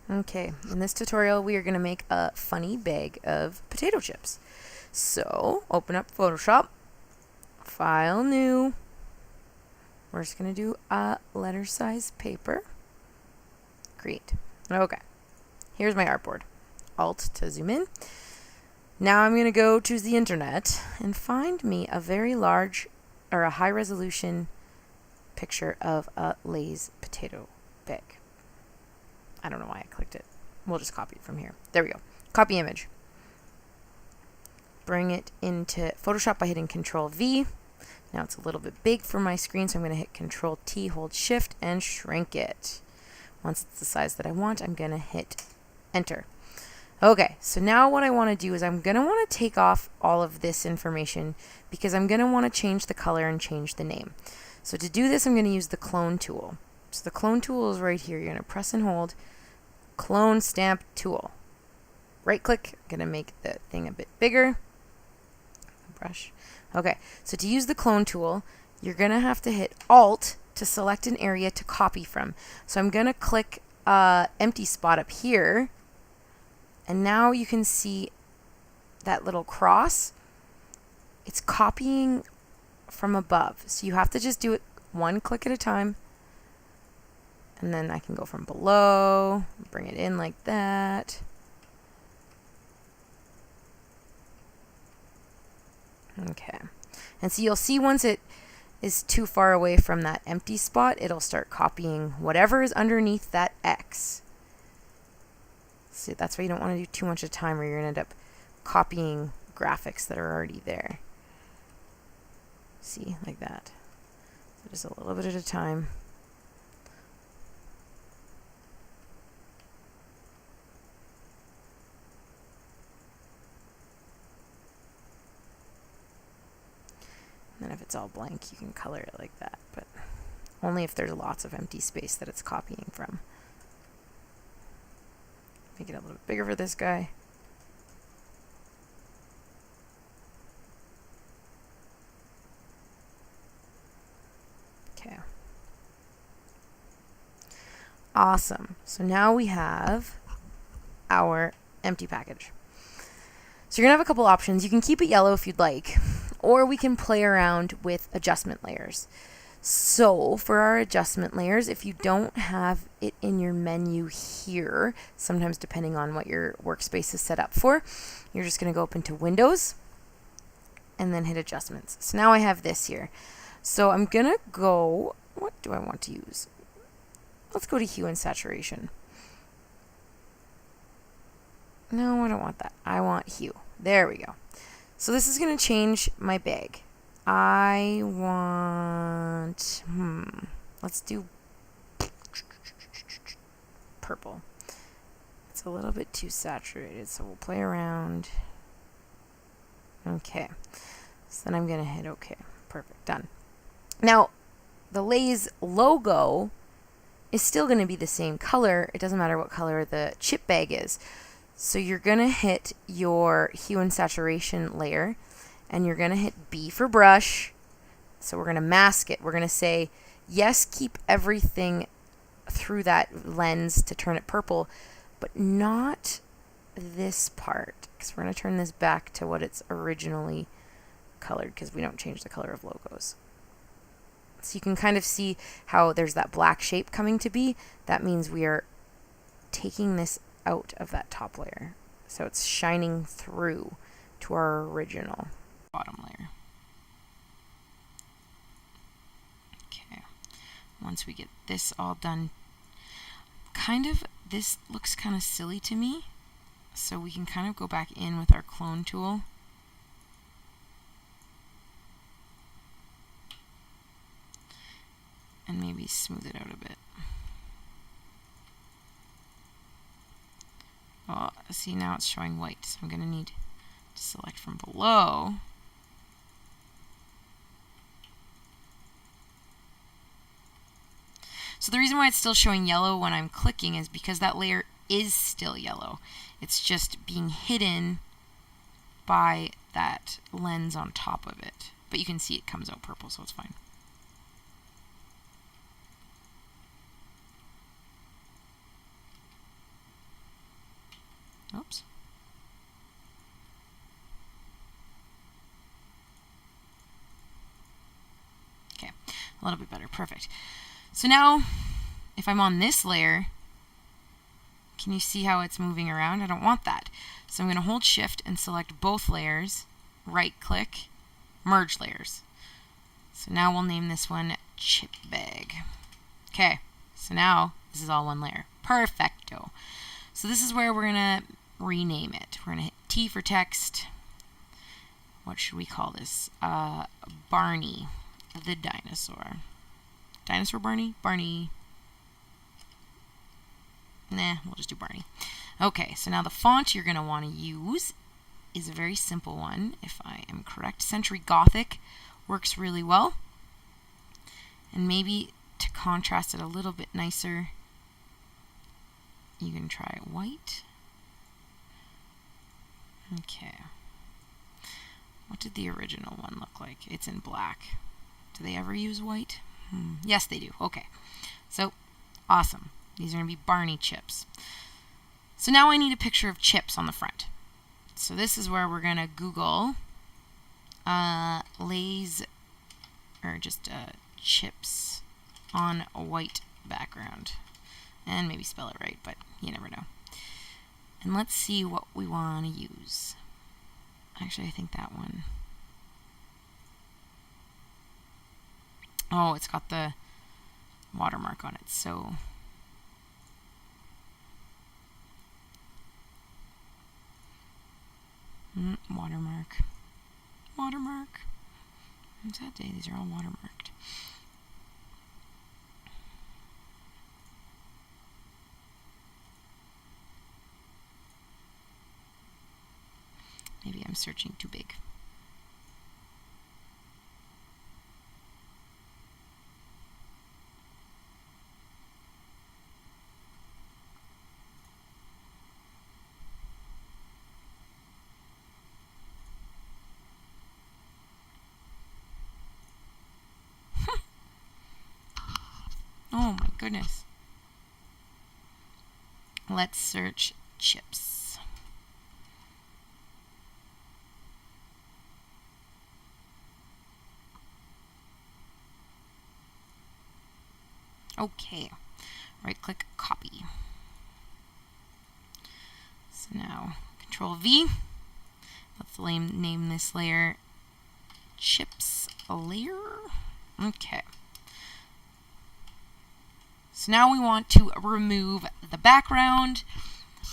Okay, in this tutorial we are going to make a funny bag of potato chips. So, open up Photoshop, File, New. We're just going to do a letter size paper. Create. Okay, here's my artboard. Alt to zoom in. Now I'm going to go to the internet and find me a very large or a high resolution picture of a Lay's potato bag. I don't know why I clicked it. We'll just copy it from here. There we go. Copy image. Bring it into Photoshop by hitting Control V. Now it's a little bit big for my screen, so I'm going to hit Control T, hold Shift, and shrink it. Once it's the size that I want, I'm going to hit Enter. Okay, so now what I want to do is I'm going to want to take off all of this information because I'm going to want to change the color and change the name. So to do this, I'm going to use the Clone tool. So the Clone tool is right here. You're going to press and hold Clone Stamp Tool. Right click, I'm going to make the thing a bit bigger. Brush. Okay, so to use the Clone tool, you're going to have to hit Alt to select an area to copy from. So I'm going to click empty spot up here, and now you can see that little cross. It's copying from above. So you have to just do it one click at a time. And then I can go from below, bring it in like that. Okay. And so you'll see once it is too far away from that empty spot, it'll start copying whatever is underneath that X. See, that's why you don't want to do too much at a time, or you're going to end up copying graphics that are already there. See, like that. So just a little bit at a time. And then if it's all blank, you can color it like that, but only if there's lots of empty space that it's copying from. Make it a little bit bigger for this guy. Okay. Awesome. So now we have our empty package. So you're going to have a couple options. You can keep it yellow if you'd like, or we can play around with adjustment layers. So for our adjustment layers, if you don't have it in your menu here, sometimes depending on what your workspace is set up for, you're just going to go up into Windows and then hit Adjustments. So now I have this here. So I'm going to go, what do I want to use? Let's go to Hue and Saturation. No, I don't want that. I want Hue. There we go. So this is going to change my bag. I want, let's do purple. It's a little bit too saturated, so we'll play around. Okay. So then I'm going to hit OK. Perfect. Done. Now, the Lay's logo is still going to be the same color. It doesn't matter what color the chip bag is. So you're going to hit your Hue and Saturation layer, and you're going to hit B for brush. So we're going to mask it. We're going to say, yes, keep everything through that lens to turn it purple, but not this part, because we're going to turn this back to what it's originally colored, because we don't change the color of logos. So you can kind of see how there's that black shape coming to be. That means we are taking this out of that top layer, so it's shining through to our original bottom layer. Okay, once we get this all done, this looks kind of silly to me, so we can kind of go back in with our Clone tool. And maybe smooth it out a bit. Well, see, now it's showing white, so I'm going to need to select from below. So the reason why it's still showing yellow when I'm clicking is because that layer is still yellow. It's just being hidden by that lens on top of it. But you can see it comes out purple, so it's fine. Oops. Okay, a little bit better. Perfect. So now, if I'm on this layer, can you see how it's moving around? I don't want that. So I'm going to hold Shift and select both layers, right-click, merge layers. So now we'll name this one Chip Bag. Okay, so now this is all one layer. Perfecto. So this is where we're going to rename it. We're going to hit T for text. What should we call this? Barney the dinosaur. Dinosaur Barney? Barney. Nah, we'll just do Barney. Okay, so now the font you're going to want to use is a very simple one, if I am correct. Century Gothic works really well. And maybe to contrast it a little bit nicer, you can try white. Okay. What did the original one look like? It's in black. Do they ever use white? Yes, they do. Okay. So, awesome. These are going to be Barney chips. So now I need a picture of chips on the front. So this is where we're going to Google Lay's, or just chips on a white background. And maybe spell it right, but you never know. And let's see what we want to use. Actually, I think that one. Oh, it's got the watermark on it, so watermark. Watermark. What's that day? These are all watermarked. Maybe I'm searching too big. Oh my goodness. Let's search chips. Okay. Right click, copy. So now Control V. Let's name this layer chips layer. Okay. So now we want to remove the background.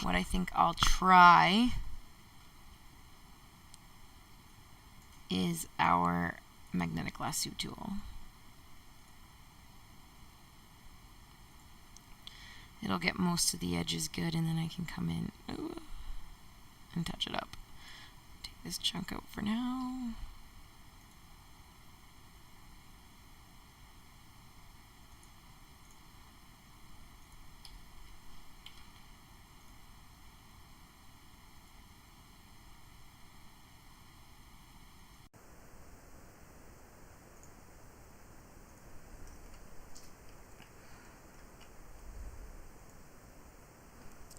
What I think I'll try is our magnetic lasso tool. It'll get most of the edges good, and then I can come in and touch it up. Take this chunk out for now.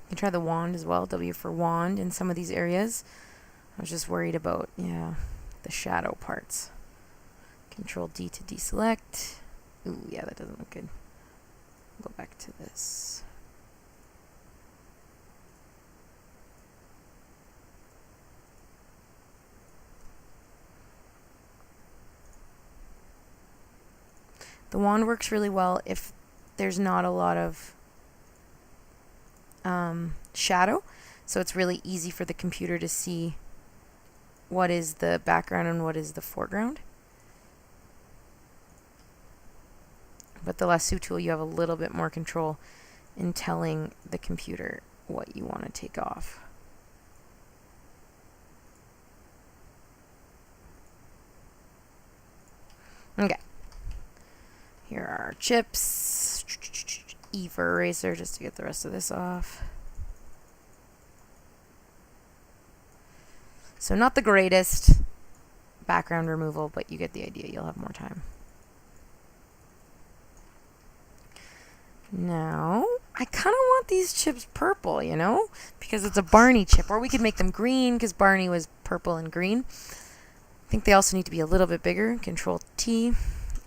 You can try the wand as well, W for wand in some of these areas. I was just worried about, the shadow parts. Control D to deselect. Ooh, yeah, that doesn't look good. Go back to this. The wand works really well if there's not a lot of shadow, so it's really easy for the computer to see what is the background and what is the foreground. But the lasso tool, you have a little bit more control in telling the computer what you want to take off. Okay. Here are our chips. E for eraser, just to get the rest of this off. So not the greatest background removal, but you get the idea. You'll have more time. Now, I kind of want these chips purple, you know, because it's a Barney chip. Or we could make them green because Barney was purple and green. I think they also need to be a little bit bigger. Control T,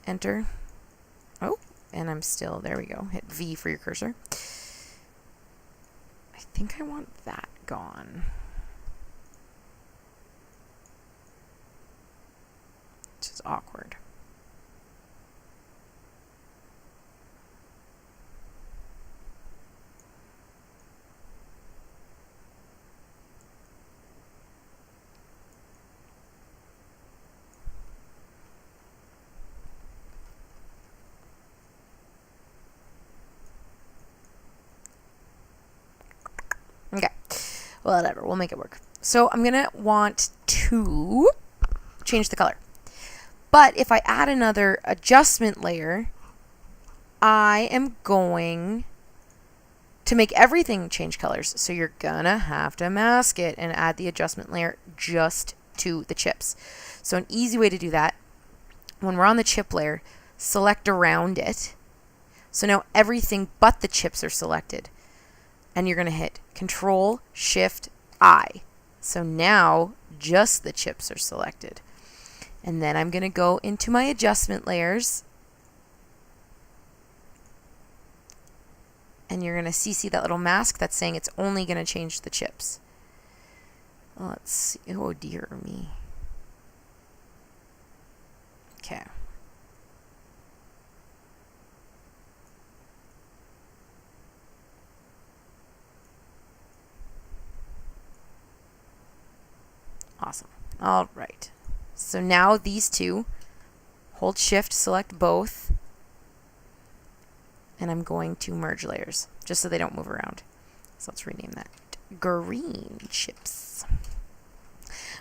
enter. Oh, and I'm still, there we go. Hit V for your cursor. I think I want that gone. Which is awkward. Okay, whatever, we'll make it work. So I'm gonna want to change the color. But if I add another adjustment layer, I am going to make everything change colors. So you're gonna have to mask it and add the adjustment layer just to the chips. So an easy way to do that, when we're on the chip layer, select around it. So now everything but the chips are selected. And you're going to hit Control Shift I. So now just the chips are selected. And then I'm going to go into my adjustment layers. And you're going to see that little mask that's saying it's only going to change the chips. Let's see. Oh dear me. Okay. Awesome. All right. So now these two, hold Shift, select both, and I'm going to merge layers just so they don't move around. So let's rename that green chips.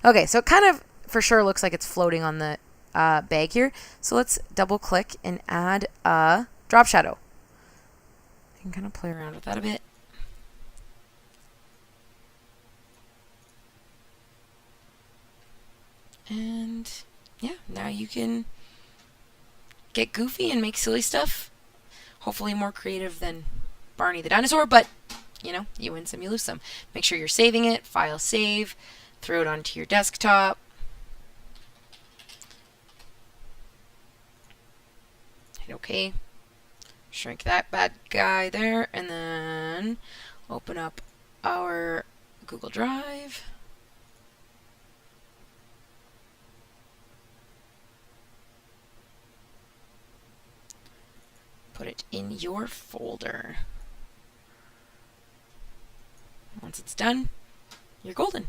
Okay, so it kind of for sure looks like it's floating on the bag here. So let's double click and add a drop shadow. I can kind of play around with that a bit. And yeah, now you can get goofy and make silly stuff. Hopefully more creative than Barney the dinosaur, but you know, you win some, you lose some. Make sure you're saving it, file save, throw it onto your desktop. Hit OK. Shrink that bad guy there, and then open up our Google Drive. Put it in your folder. Once it's done, you're golden.